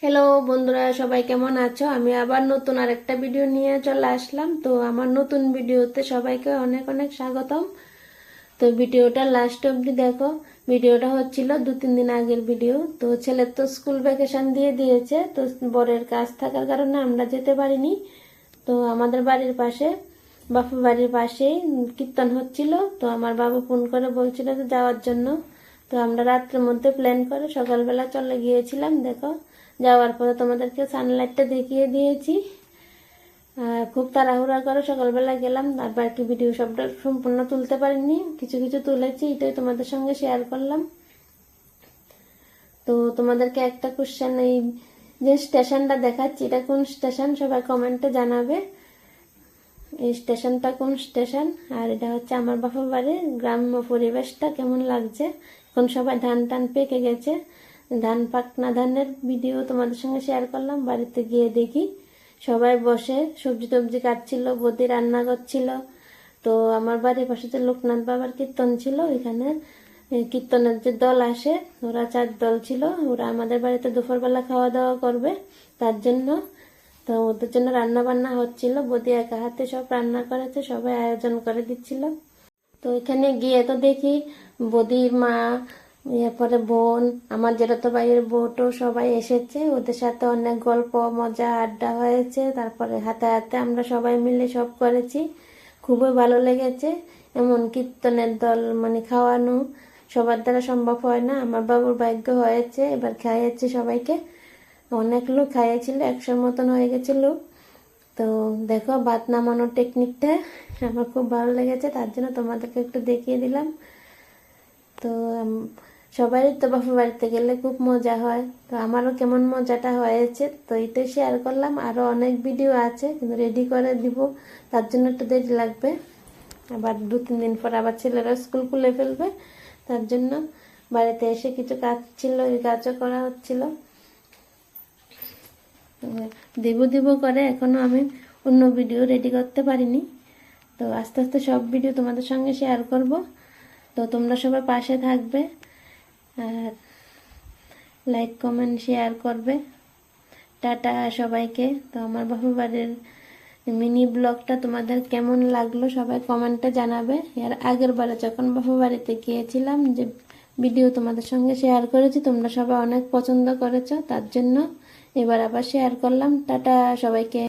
Hello বন্ধুরা, সবাই কেমন আছো? আমি আবার নতুন আরেকটা ভিডিও নিয়ে চলে আসলাম। তো আমার নতুন ভিডিওতে সবাইকে অনেক অনেক স্বাগতম। তো ভিডিওটা লাস্ট অবধি দেখো। ভিডিওটা হচ্ছিল 2-3 দিন আগের ভিডিও। তো ছেলের তো স্কুল ভ্যাকেশন দিয়ে দিয়েছে, তো বরের কাজ থাকার কারণে আমরা যেতে পারিনি। তো আমাদের বাড়ির পাশে, বাপু বাড়ির পাশেই কীর্তন হচ্ছিল। তো আমার বাবু ফোন করে বলছিল যে যাওয়ার জন্য। তো আমরা রাত্রের মধ্যে প্ল্যান করে সকালবেলা চলে গিয়েছিলাম। দেখো, যাওয়ার পরে তোমাদেরকে সানলাইটটা দেখিয়ে দিয়েছি। খুব তাড়াহুড়া করে সকালবেলা গেলাম, আর বাকি ভিডিও সবটা সম্পূর্ণ তুলতে পারিনি, কিছু কিছু তুলেছি, এটাই তোমাদের সঙ্গে শেয়ার করলাম। তো তোমাদেরকে একটা কোশ্চেন, এই যে স্টেশনটা দেখাচ্ছি এটা কোন স্টেশন সবাই কমেন্টে জানাবে। এই স্টেশনটা কোন স্টেশন, আর এটা হচ্ছে আমার বাপা বাড়ির গ্রাম্য পরিবেশটা কেমন লাগছে। এখন সবাই ধান টান পেকে গেছে, ধান পাকনা ধানের ভিডিও তোমাদের সঙ্গে শেয়ার করলাম। বাড়িতে গিয়ে দেখি সবাই বসে সবজি টবজি কাটছিল, বৌদি রান্না করছিল। তো আমার বাড়ির পাশে যে লোকনাথ বাবার কীর্তন ছিল, ওইখানে কীর্তনের যে দল আসে, ওরা 4 দল ছিল। ওরা আমাদের বাড়িতে দুপুরবেলা খাওয়া দাওয়া করবে, তার জন্য তো ওদের জন্য রান্না বান্না হচ্ছিল। বৌদি একা হাতে সব রান্না করেছে, সবাই আয়োজন করে দিচ্ছিল। তো এখানে গিয়ে তো দেখি বৌদির মা, এরপরে বোন, আমার জেঠাতো ভাইয়ের বউটো সবাই এসেছে। ওদের সাথে অনেক গল্প মজা আড্ডা হয়েছে। তারপরে হাতে হাতে আমরা সবাই মিলে সব করেছি, খুবই ভালো লেগেছে। এমন কীর্তনের দল মানে খাওয়ানো সবার দ্বারা সম্ভব হয় না, আমার বাবুর ভাগ্য হয়েছে। এবার খাইয়েছি সবাইকে, অনেক লোক খাইয়েছিল, 100 মতন হয়ে গেছিল। তো দেখো ভাত নামানোর টেকনিকটা আমার খুব ভালো লেগেছে, তার জন্য তোমাদেরকে একটু দেখিয়ে দিলাম। তো সবারই তো বাপা বাড়িতে গেলে খুব মজা হয়, তো আমারও কেমন মজাটা হয়েছে তো এটাই শেয়ার করলাম। আরও অনেক ভিডিও আছে, কিন্তু রেডি করে দিব, তার জন্য একটু দেরি লাগবে। আবার 2-3 দিন পর আবার ছেলেরা স্কুল খুলে ফেলবে, তার জন্য বাড়িতে এসে কিছু কাজ ছিল, ওই কাজও করা হচ্ছিল। দিব করে এখনো আমি অন্য ভিডিও রেডি করতে পারিনি। তো আস্তে আস্তে সব ভিডিও তোমাদের সঙ্গে শেয়ার করব। তো তোমরা সবাই পাশে থাকবে, আর লাইক কমেন্ট শেয়ার করবে। টাটা সবাইকে। তো আমার বাপু বাড়ির মিনি ব্লগটা তোমাদের কেমন লাগলো সবাই কমেন্টে জানাবে। এর আগের বারে যখন বাপু বাড়িতে গিয়েছিলাম, যে ভিডিও তোমাদের সঙ্গে শেয়ার করেছি, তোমরা সবাই অনেক পছন্দ করেছো, তার জন্য এবার আবার শেয়ার করলাম। টাটা সবাইকে।